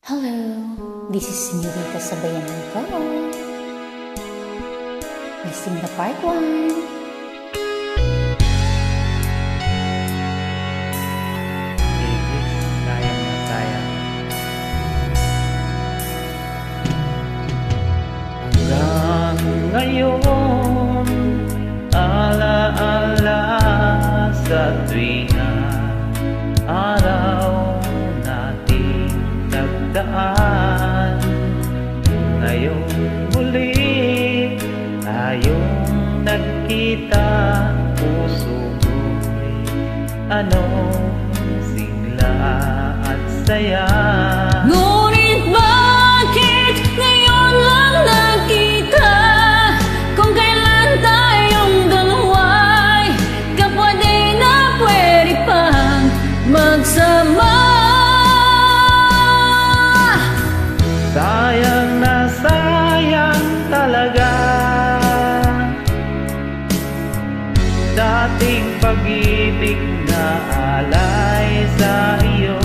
Hello, this is Señorita Sabayanan ko. Listing na part 1. Hanggang ngayon, ala-ala sa tuwing araw nating nagdaan. Ngayon muli tayong nagkita, puso ko'y anong sigla at saya. Ngunit bakit ngayon lang nakita? Kung kailan tayong dalawa'y kapwa di na pwede pang magsama. Sayang na sayang talaga dating pag-ibig na alay sa iyo.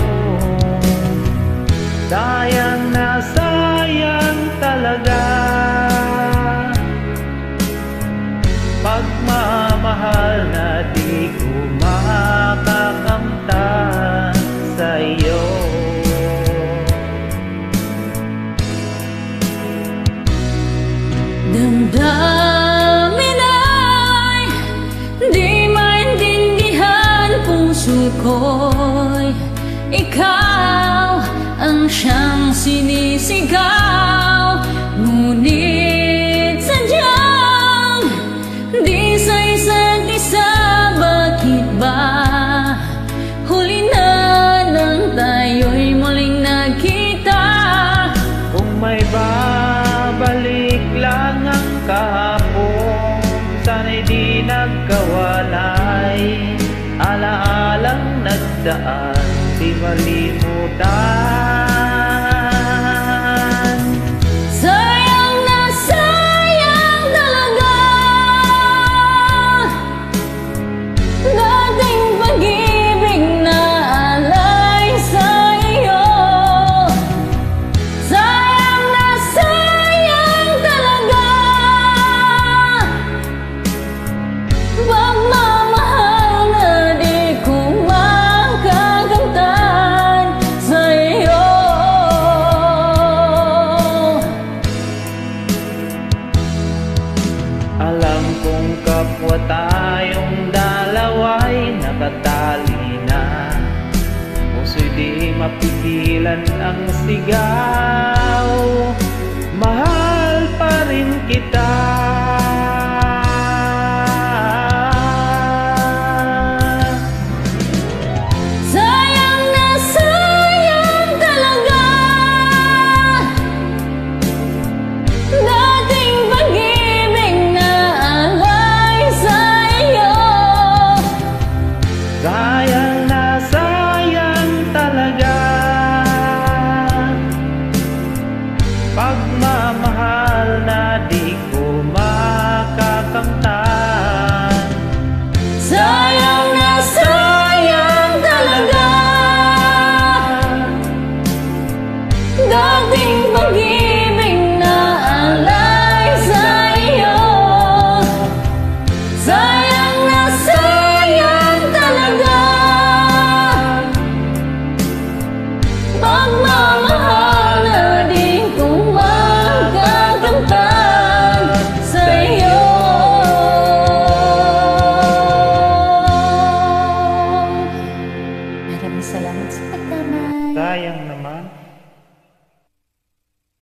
Sayang na sayang talaga pagmamahal na di ko makakamtan sa iyo. Damdamin ay di maintindihan, puso ko'y ikaw ang siyang sinisigaw. Ngunit sadyang di sa isa't isa, bakit ba huli na lang tayo'y muling nagkita? Kung may babalik lang ang kahapon, sana'y di nagkawalay. Alaalang nagdaan, di malimutan. Sayang na sayang talaga dating pag-ibig na alay sa iyo. Sayang na sayang talaga pagmamahal na di ko makakamtan sa iyo. Alam kong kapwa tayong dalawa'y nakatali na, puso'y di mapigilan ang sigaw. Mahal pa rin kita. Sayang na sayang talaga dating pag-ibig na alay sa iyo. Sayang na sayang talaga pagmamahal na di ko makakamtan. Sayang na sayang talaga dating pag-ibig na alay sa iyo. Sayang na sayang talaga pagmamahal na di ko makakamtan sa iyo. Maraming salamat sa pagdamay. Sayang naman.